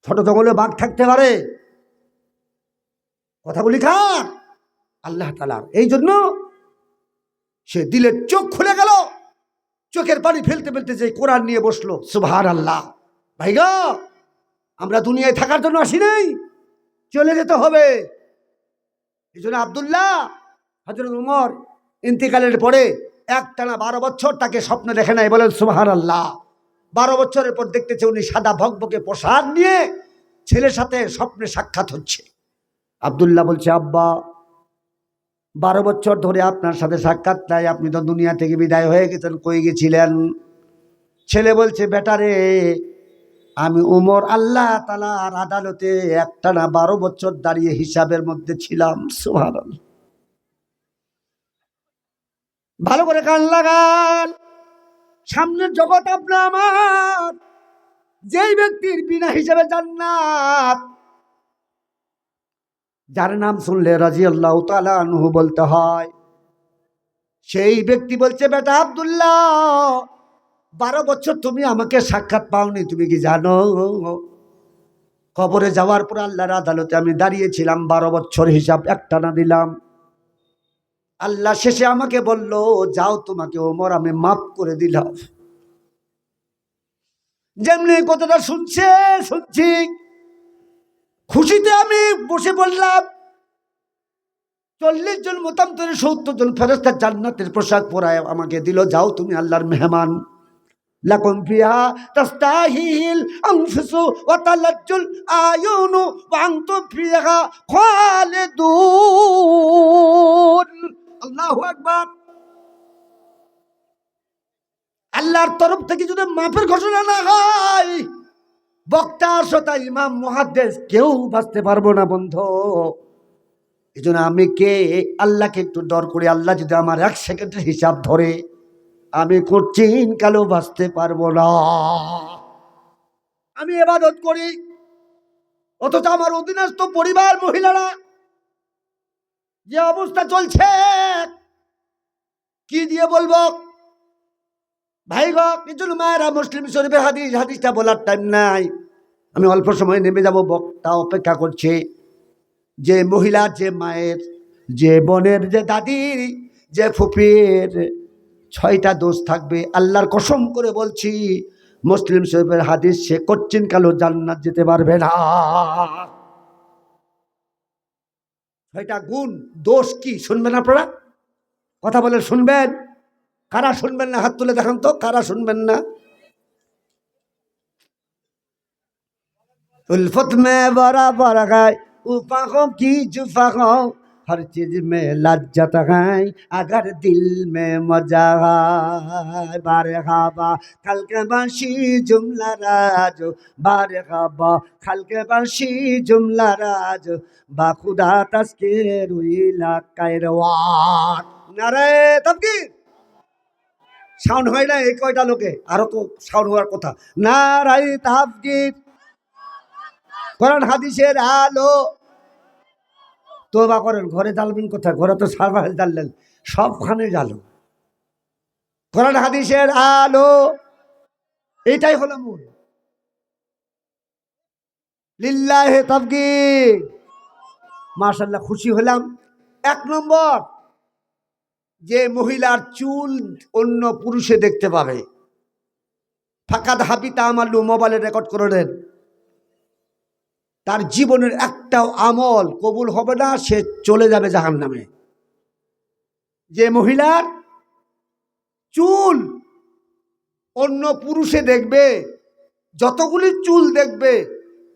ছোট জঙ্গলে বাঘ থাকতে পারে, কথাগুলি কার? আল্লাহ তাআলার। এই জন্য সে দিলের চোখ খুলে গেল, চোখের পানি ফেলতে ফেলতে যে কোরআন নিয়ে বসলো। সুবহানাল্লাহ। ভাইগো, আমরা দুনিয়ায় থাকার জন্য আসি নাই, চলে যেতে হবে। এই জন্য আব্দুল্লাহ, হযরত উমর ইন্তিকালের পরে একটানা 12 বছর তাকে স্বপ্ন দেখে নাই, বলেন সুবহানাল্লাহ। 12 বছরের পর দেখতেছে উনি সাদা ভকভকে পোশাক নিয়ে ছেলের সাথে স্বপ্নে সাক্ষাৎ হচ্ছে। আব্দুল্লাহ বলছে, আব্বা 12 বছর ধরে আপনার সাথে সাক্ষাৎ নাই, আপনি তো দুনিয়া থেকে বিদায় হয়ে গেছেন, কই গেছিলেন? ছেলে বলছে, বেটারে, আমি উমর আল্লাহ তাআলার আদালতে একটানা 12 বছর দাঁড়িয়ে হিসাবের মধ্যে ছিলাম। সুবহানাল্লাহ। ভালো করে কান লাগান, সামনের জগৎ আপনার আমার। যেই ব্যক্তির বিনা হিসাবে জান্নাত, যার নাম শুনলে রাদিয়াল্লাহু তাআলা আনহু বলতে হয়, সেই ব্যক্তি বলছে, বেটা আব্দুল্লাহ, 12 বছর তুমি আমাকে সাক্ষাৎ পাওনি, তুমি কি জানো? কবরে যাওয়ার পর আল্লাহর আদালতে আমি দাঁড়িয়েছিলাম, 12 বছর হিসাব একটানা দিলাম। আল্লাহ শেষে আমাকে বলল, যাও, তোমাকে ওমর আমি মাফ করে দিলাম। যেমনি কথাটা শুনছি, খুশিতে আমি বসে বললাম। 40 জন মুতামতির 70 জন ফেরেশতা জান্নাতের পোশাক পরায় আমাকে দিল, যাও, তুমি আল্লাহর মেহমান। লাকুম ফিহা তাস্তাহিল আনফুসু ওয়া তালাজ্জুল আয়ুনু ওয়া আনতুম ফিহা খালিদুন। আল্লাহু আকবার। আল্লাহর তরফ থেকে যদি মাফের ঘোষণা না হয়, বক্তা, শ্রোতা, ইমাম, মুহাদ্দিস কেউ বাঁচতে পারবো না বন্ধু। এই জন্য আমি কে? আল্লাহকে একটু ডর করি। আল্লাহ যদি আমার 1 সেকেন্ডের হিসাব ধরে, আমি কোনদিন কালো বাঁচতে পারবো না। আমি ইবাদত করি, অথচ আমার অধীনস্থ পরিবার মহিলারা যে অবস্থা চলছে, কি দিয়ে বলবো ভাই গো? কিছু মায়েরা, মুসলিম শরীফের হাদিসটা বলার টাইম নাই, আমি অল্প সময় নেমে যাব। বক্তা অপেক্ষা করছে। যে মহিলার, যে মায়ের, যে বোনের, যে দাদির, যে ফুপির 6টা দোষ থাকবে, আল্লাহর কসম করে বলছি, মুসলিম শরীফের হাদিস, সে কোনদিন কালো জান্নাত যেতে পারবে না। 6টা গুণ, দোষ কি শুনবেন আপনারা? কথা বলে শুনবেন? কারা শুনবেন না হাত তুলে দেখান তো, কারা শুনবেন না? उल्फत में बराबर है, उफाकों की जुफाकों, हर चीज में लज्जत है, अगर दिल में मजा है। बारे खाबा खल के बंशी जुमला राजो, बारे खाबा खल के बंशी जुमला राजो, बाखुदा तस्कीर हुईला कैरवान। नारे तबकीर। সাউন্ড হয় না এই কয়টা লোকে, আরো তো সাউন্ড হওয়ার কথা। নারাই তাফকির, কোরআন হাদিসের আলো। তোবা করেন, ঘরে জ্বালবেন কোথায়? ঘরে তো সারা জ্বাললেন, সবখানে জ্বালো। কোরআন হাদিসের আলো, এটাই হলো মূল। লিল্লাহে তাকবীর। মাশাআল্লাহ, খুশি হলাম। 1 নম্বর, যে মহিলার চুল অন্য পুরুষে দেখতে পাবে, ফাকাদ হাবিতা আমালু, মোবাইলে রেকর্ড করে নেন, তার জীবনের একটাও আমল কবুল হবে না, সে চলে যাবে জাহান্নামে। যে মহিলার চুল অন্য পুরুষে দেখবে, যতগুলি চুল দেখবে,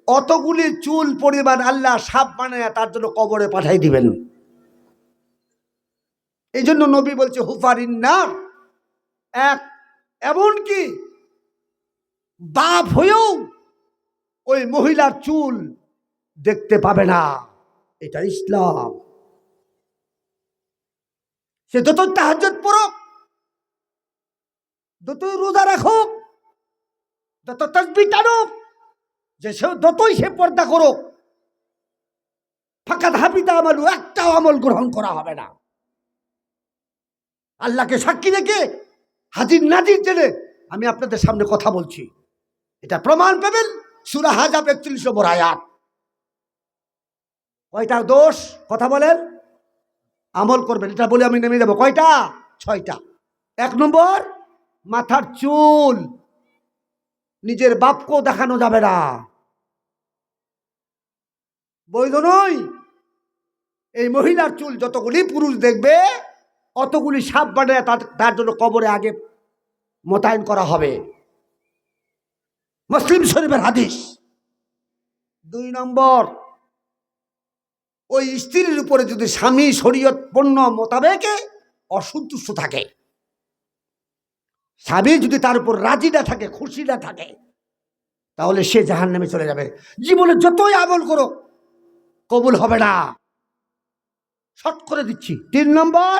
অতগুলি চুল পরিমাণ আল্লাহ সাপ বানায় তার জন্য কবরে পাঠাই দিবেন। এই জন্য নবী বলছে, হুফারিন নার, এমনকি বাপ হয়েও ওই মহিলার চুল দেখতে পাবে না। এটা ইসলাম। সে যতই তাহাজ্জুদ পড়ুক, যতই রোজা রাখুক, যত তাসবিহ টানুক, যে সে যতই সে পর্দা করুক, ফাকাদ হাবিতা আমালু, একটাও আমল গ্রহণ করা হবে না। আল্লাহকে সাক্ষী রেখে, হাজির নাজির জেনে আমি আপনাদের সামনে কথা বলছি। এটা প্রমাণ পাবেন সূরা হাজাব 41 নম্বর আয়াত। কয়টা দোষ কথা বলেন? আমল করবেন, এটা বলে আমি নেমে যাব। কয়টা? 6টা। 1 নম্বর, মাথার চুল নিজের বাপকেও দেখানো যাবে না, বৈধ নয়। এই মহিলার চুল যতগুলি পুরুষ দেখবে অতগুলি সাপ বানায় তার জন্য কবরে আগে মোতায়েন করা হবে। মুসলিম শরীফের হাদিস। 2 নম্বর, ওই স্ত্রীর উপরে যদি স্বামী শরীয়ত পণ্য মোতাবেকে অসন্তুষ্ট থাকে, স্বামী যদি তার উপর রাজি না থাকে, খুশি না থাকে, তাহলে সে জাহান্নামে চলে যাবে। জীবনে যতই আমল করো কবুল হবে না, শর্ট করে দিচ্ছি। 3 নম্বর,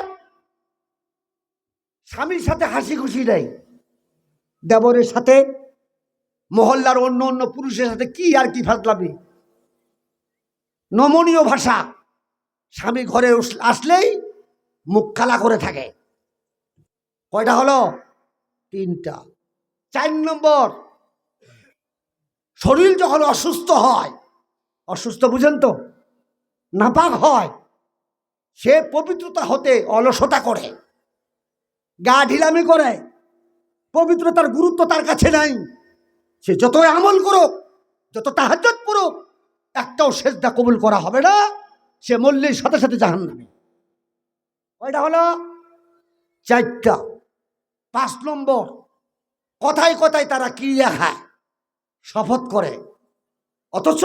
স্বামীর সাথে হাসি খুশি নেই, দেবরের সাথে, মহল্লার অন্য অন্য পুরুষের সাথে কি আর কি ফাজলামি, নমনীয় ভাষা। স্বামী ঘরে আসলেই মুখ কালা করে থাকে। কয়টা হলো? 3টা। 4 নম্বর, শরীর যখন অসুস্থ হয়, অসুস্থ বুঝেন তো, নাপাক হয়, সে পবিত্রতা হতে অলসতা করে, গা ঢিলামি করে, পবিত্রতার গুরুত্ব তার কাছে নাই। সে যতই আমল করুক, যত তাহাজ্জুদ পড়ুক, একটাও সেজদা কবুল করা হবে না, সে মরলেই সাথে সাথে জাহান্নামে। কয়টা হলো? 4টা। 5 নম্বর, কথায় কথায় তারা ক্রিয়া খায়, শপথ করে, অথচ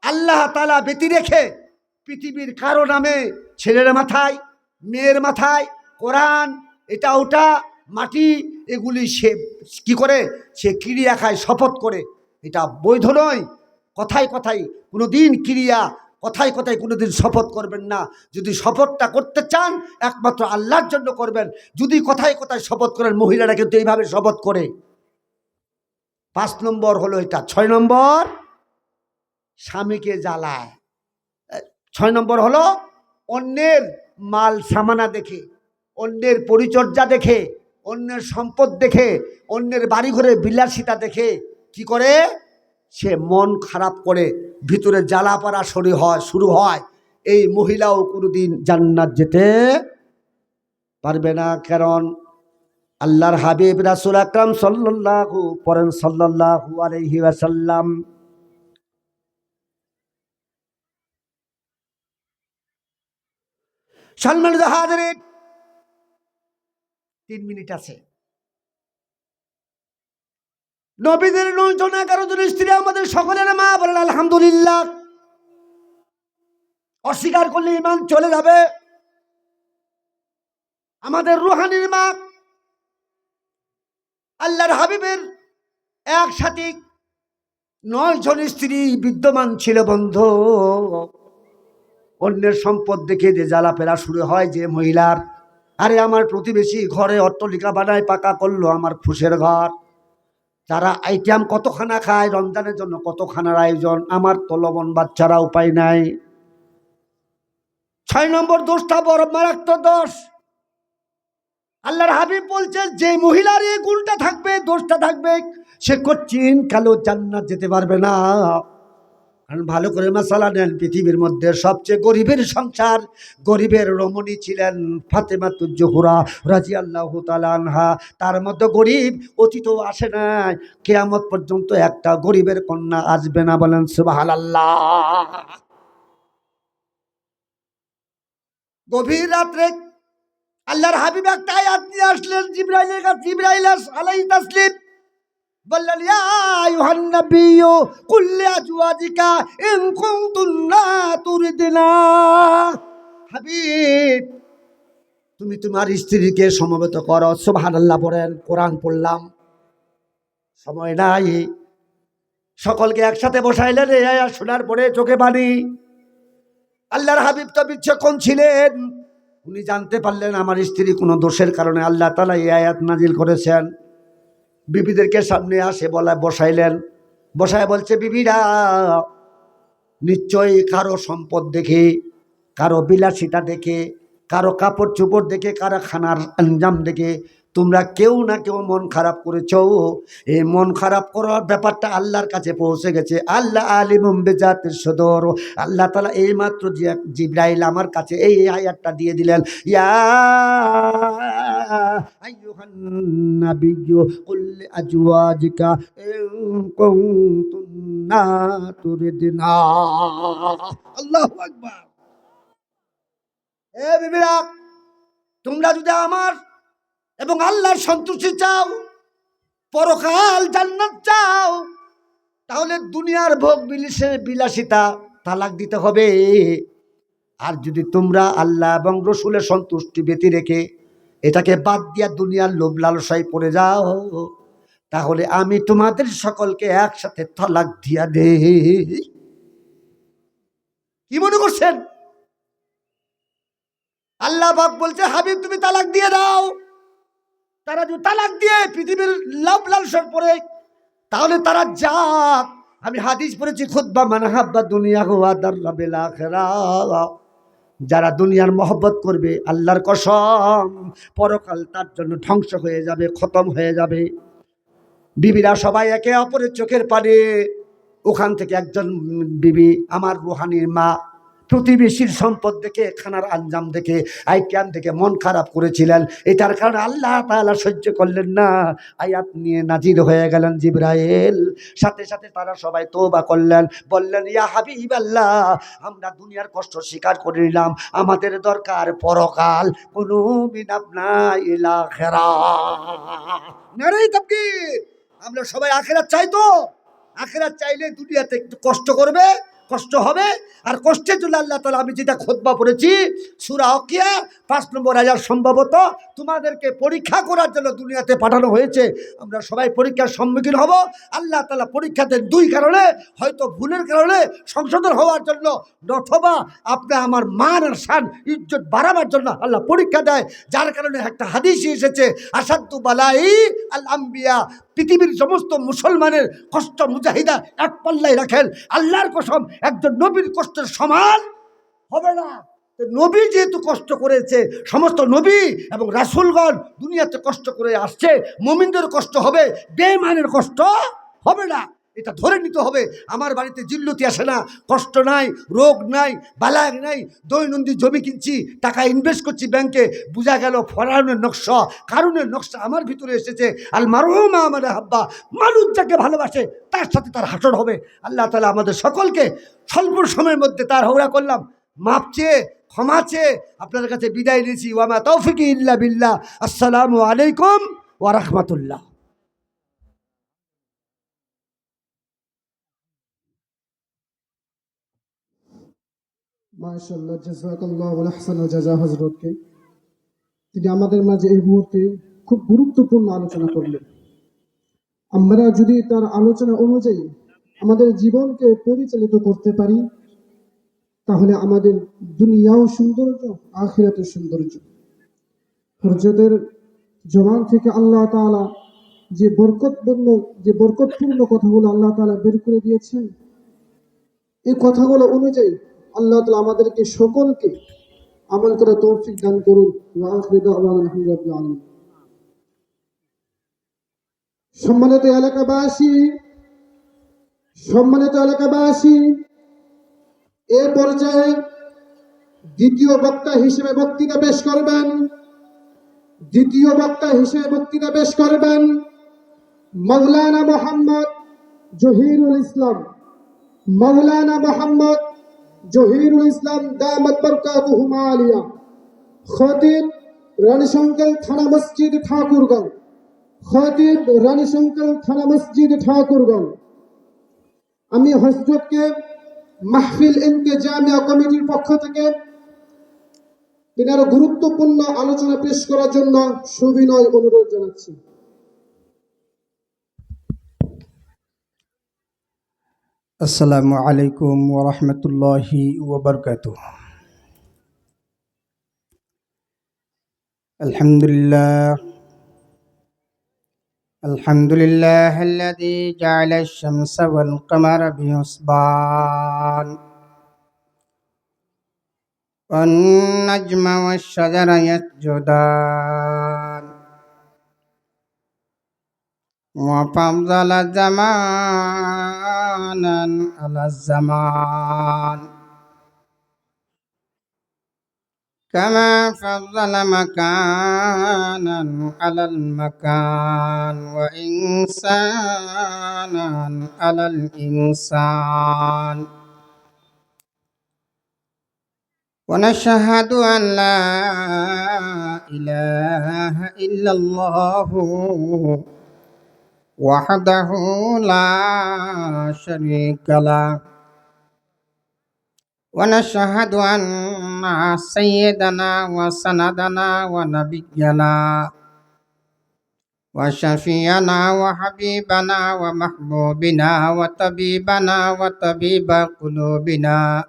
আল্লাহ তাআলা ব্যতি রেখে পৃথিবীর কারো নামে ছেলের মাথায়, মেয়ের মাথায় কোরআন, এটা ওটা, মাটি, এগুলি সে কি করে? সে ক্রিয়া খায়, শপথ করে। এটা বৈধ নয়। কথায় কথায় কোনোদিন ক্রিয়া, কথায় কথায় কোনোদিন শপথ করবেন না। যদি শপথটা করতে চান একমাত্র আল্লাহর জন্য করবেন। যদি কথায় কথায় শপথ করেন, মহিলারা কিন্তু এইভাবে শপথ করে। 5 নম্বর হলো এটা। 6 নম্বর, স্বামীকে জ্বালায়। 6 নম্বর হলো অন্যের মাল সামানা দেখে, অন্যের পরিচর্যা দেখে, অন্যের সম্পদ দেখে, অন্যের বাড়িঘরের বিলাসিতা দেখে কি করে? সে মন খারাপ করে, ভিতরে জ্বালা পাড়া শুরু হয়। এই মহিলাও কোনোদিন জান্নাত যেতে পারবে না। কারণ আল্লাহর হাবিব রাসূল আকরাম সাল্লাল্লাহু পড়েন সাল্লাল্লাহু আলাইহি ওয়াসাল্লাম, সালমান হাজরিন 3 মিনিট আছে। নবীদের 9 জন 11 জন স্ত্রী আমাদের সকলের মা, বলেন আলহামদুলিল্লাহ। অস্বীকার করলে ঈমান চলে যাবে। আমাদের রুহানির মা, আল্লাহর হাবিবের একসাথে 9 জন স্ত্রী বিদ্যমান ছিল। বন্ধু, অন্যের সম্পদ দেখে যে জ্বালা পেরা শুরু হয় যে মহিলার, আরে আমার প্রতিবেশী ঘরে অট্টালিকা বানায়, পাকা করলো আমার ফুসের ঘর, তারা আইটেম কত খানা খায়, রমজানের জন্য কত খানার আয়োজন, আমার তো লবণ বাচ্চারা উপায় নাই। 6 নম্বর দোষটা বড় মারাত্মক দোষ। আল্লাহর হাবিব বলছেন যে মহিলার এই গুণটা থাকবে, দোষটা থাকবে, সে কঠিন কালো জান্নাত যেতে পারবে না। কারণ ভালো করে মাসালা নেন, পৃথিবীর মধ্যে সবচেয়ে গরিবের সংসার, গরিবের রমণী ছিলেন ফাতেমাতুজ জোহরা রাদিয়াল্লাহু তাআলা আনহা। তার মধ্যে গরিব অতীতও আসে না, কিয়ামত পর্যন্ত একটা গরিবের কন্যা আসবে না। বলেন সুবহানাল্লাহ। গভীর রাত্রে আল্লাহর হাবিব একটা আয়াত নিয়ে আসলেন জিবরাইলের কাছে। জিবরাইল আলাইহিস তাসলিম বললেন, ইয়া আইয়ুহান নাবিয়্যু কুল লিআজওয়াজিকা ইন কুনতুন্না তুরিদনা। হাবিব, তুমি তোমার স্ত্রীকে সমবেত করো। সুবহানাল্লাহ পড়েন। কোরআন পড়লাম, সময় নাই। সকলকে একসাথে বসাইলেন। এই আয়াত শোনার পরে চোখে পানি। আল্লাহর হাবিব তো বিচক্ষণ ছিলেন, উনি জানতে পারলেন আমার স্ত্রী কোনো দোষের কারণে আল্লাহ তাআলা এই আয়াত নাজিল করেছেন। বিবিদেরকে সামনে আসে বসাইলেন। বসায় বলছে, বিবিরা, নিশ্চয়ই কারো সম্পদ দেখে, কারো বিলাসিতা দেখে, কারো কাপড় চোপড় দেখে, কারো খানার আঞ্জাম দেখে তোমরা কেউ না কেউ মন খারাপ করেছো। এই মন খারাপ করার ব্যাপারটা আল্লাহর কাছে পৌঁছে গেছে। আল্লাহ আলিমুম বিজাতিস সুদূর। আল্লাহ তাআলা এইমাত্র জিবরাইল আমার কাছে এই আয়াতটা দিয়ে দিলেন, ইয়া আইয়ুহান নাবিয়্যু কুল লিআজওয়াজিকা ইন কুনতুন্না তুরিদনা। আল্লাহু আকবার। এ বিবিরা, তোমরা যদি আমার এবং আল্লাহর সন্তুষ্টি চাও, পরকাল জান্নাত চাও, তাহলে দুনিয়ার ভোগ বিলাসিতা তালাক দিতে হবে। আর যদি তোমরা আল্লাহ এবং রসুলের সন্তুষ্টি ব্যতি রেখে এটাকে বাদ দিয়া দুনিয়ার লোভ লালসায় পড়ে যাও, তাহলে আমি তোমাদের সকলকে একসাথে তালাক দিয়া দে। কি মনে করছেন? আল্লাহ পাক বলছে, হাবিব তুমি তালাক দিয়ে দাও। তারা যদি তালাক দিয়ে পৃথিবীর লাভ লালসায় পড়ে, তাহলে তারা যাক। আমি হাদিস পড়েছি, খুতবা মান হাব্বা দুনিয়া হুয়া দাররা বিল আখিরাহ। যারা দুনিয়ার মহব্বত করবে, আল্লাহর কসম পরকাল তার জন্য ধ্বংস হয়ে যাবে, খতম হয়ে যাবে। বিবিরা সবাই একে অপরের চোখের পানে। ওখান থেকে একজন বিবি, আমার রুহানির মা, প্রতিবেশীর সম্পদ দেখে, খানার আঞ্জাম দেখে, আইটেম দেখে মন খারাপ করেছিলেন। এটার কারণে আল্লাহ তাআলা সহ্য করলেন না, আয়াত নিয়ে নাজির হয়ে গেলেন জিবরাইল। সাথে সাথে তারা সবাই তওবা করলেন, বললেন, ইয়া হাবিবাল্লাহ, আমরা দুনিয়ার কষ্ট স্বীকার করে নিলাম, আমাদের দরকার পরকাল, কোনো বিনাবনা ইলা আখিরাহ। নারে তাকবীর। আমরা সবাই আখিরাত চাই তো? আখিরাত চাইলে দুনিয়াতে একটু কষ্ট করবে, কষ্ট হবে। আর কষ্টের জন্য আল্লাহ তাআলা, আমি যেটা খুতবা পড়েছি সূরা ওয়াকিয়া 5 নম্বর আয়াত, সম্ভবত তোমাদেরকে পরীক্ষা করার জন্য দুনিয়াতে পাঠানো হয়েছে। আমরা সবাই পরীক্ষার সম্মুখীন হব। আল্লাহ তাআলা পরীক্ষাতে দুই কারণে, হয়তো ভুলের কারণে সংশোধন হওয়ার জন্য, অথবা আপনি আমার মান আর শান ইজ্জত বাড়াবার জন্য আল্লাহ পরীক্ষা দেয়। যার কারণে একটা হাদিসে এসেছে, আসাদ্দু বালাই আল আম্বিয়া, পৃথিবীর সমস্ত মুসলমানের কষ্ট মুজাহিদা এক পাল্লায় রাখেন, আল্লাহর কসম একজন নবীর কষ্টের সমান হবে না। নবী যেহেতু কষ্ট করেছে, সমস্ত নবী এবং রাসূলগণ দুনিয়াতে কষ্ট করে আসছে, মুমিনদের কষ্ট হবে, বেঈমানের কষ্ট হবে না। এটা ধরে নিতে হবে। আমার বাড়িতে জিল্লতি আসে না, কষ্ট নাই, রোগ নাই, বালাগ নাই, দৈনন্দিন জমি কিনছি, টাকা ইনভেস্ট করছি ব্যাংকে, বোঝা গেল ফরাউনের নকশা, কারুনের নকশা আমার ভিতরে এসেছে। আল মারহুমা আমার হাব্বা, মানুষ যাকে ভালোবাসে তার সাথে তার হাসর হবে। আল্লাহ তাআলা আমাদের সকলকে স্বল্প সময়ের মধ্যে তার হওয়া করলাম, মাপ চেয়ে, ক্ষমা চেয়ে আপনার কাছে বিদায় নিয়েছি। ওয়ামা তৌফিকি ইল্লা বিল্লাহ। আসসালামু আলাইকুম ওয়া রাহমাতুল্লাহ। মাশাআল্লাহ, জাযাকাল্লাহু আহসানাল জাযা হযরতকে। তিনি আমাদের মাঝে এই মুহূর্তে খুব গুরুত্বপূর্ণ আলোচনা করলেন। আমরা যদি তার আলোচনা অনুযায়ী আমাদের জীবনকে পরিচালিত করতে পারি, তাহলে আমাদের দুনিয়াও সৌন্দর্য, আখিরাতের সৌন্দর্য। হযরতের জবান থেকে আল্লাহ তাআলা যে বরকতপূর্ণ কথাগুলো আল্লাহ তাআলা বের করে দিয়েছেন, এই কথাগুলো অনুযায়ী আল্লাহ তাআলা আমাদেরকে সকলকে আমল করার তৌফিক দান করুন। ওয়া আখিরু দাওয়ানা আলহামদুলিল্লাহি রাব্বিল আলামিন। সম্মানিত এলাকাবাসী, সম্মানিত এলাকাবাসী, এ পর্যায়ে দ্বিতীয় বক্তা হিসেবে বক্তৃতা পেশ করবেন, দ্বিতীয় বক্তা হিসেবে বক্তৃতা পেশ করবেন মাওলানা মোহাম্মদ জহিরুল ইসলাম। মাওলানা মোহাম্মদ জহিরুল ইসলাম দামাত বরকাতুহুমা আলিয়া, খতিব রানীশঙ্কর থানা মসজিদ ঠাকুরগাঁও, খতিব রানীশঙ্কর থানা মসজিদ ঠাকুরগাঁও। আমি হযরতকে মাহফিল ইন্তেজামিয়া কমিটির পক্ষ থেকে তিনার গুরুত্বপূর্ণ আলোচনা পেশ করার জন্য সবিনয় অনুরোধ জানাচ্ছি। আসসালামু আলাইকুম ওয়া রাহমাতুল্লাহি ওয়া বারাকাতুহু। আলহামদুলিল্লাহ আল্লাযী জা'আলা আশ-শামসা ওয়াল কামারা বিহুসবান ওয়ান নাজমা ওয়াশ-শাজারা ইয়াসজুদান وفضل زمانا على الزمان كما فضل مكانا على المكان وإنسانا على الإنسان ونشهد أن لا إله إلا الله وحده لا شريك له ونشهد أن سيدنا وسندنا ونبينا وشفينا وحبيبنا ومحبوبنا وطبيبنا وطبيب قلوبنا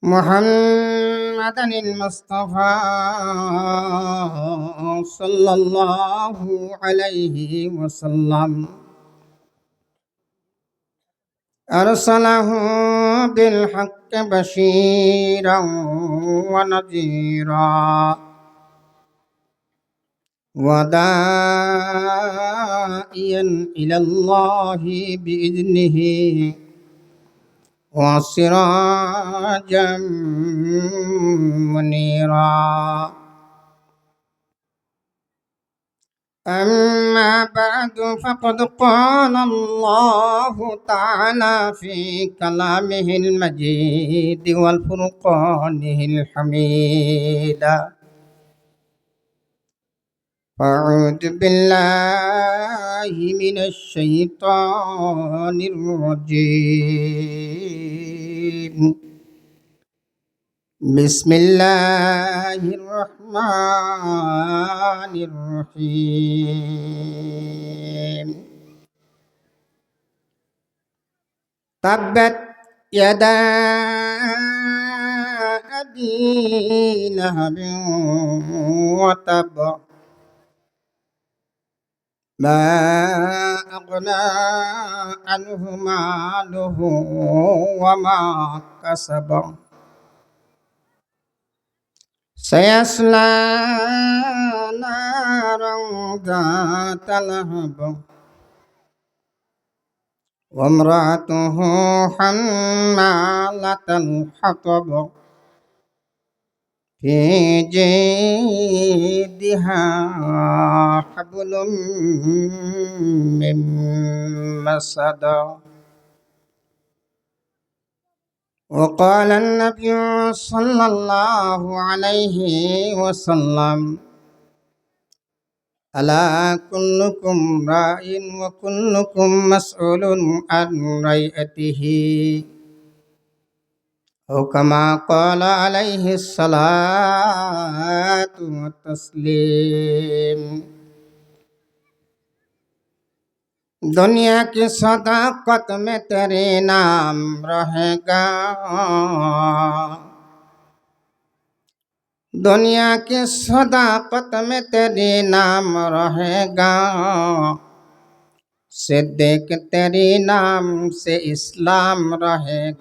محمدا المصطفى صلى الله عليه وسلم أرسله بالحق بشيرا ونذيرا وداعيا إلى الله بإذنه وسراجا منيرا أما بعد فقد قال الله تعالى في كلامه المجيد والفرقانه الحميد أعوذ بالله من الشيطان الرجيم بسم الله الرحمن الرحيم تبت يدا أبي لهب وتب ما أغنى عنه ماله وما كسب سيصلى نارا ذات لهب وامرأته حمالة الحطب في جيدها حبل من مسد وقال النبي صلى الله عليه وسلم ألا كلكم راع وكلكم مسؤول عن رعيته أو كما قال عليه الصلاة والتسليم दुनिया की सदाकत में तेरे नाम रहेगा दुनिया की सदाकत में तेरे नाम रहेगा सिद्दीक तेरे नाम से इस्लाम रहेगा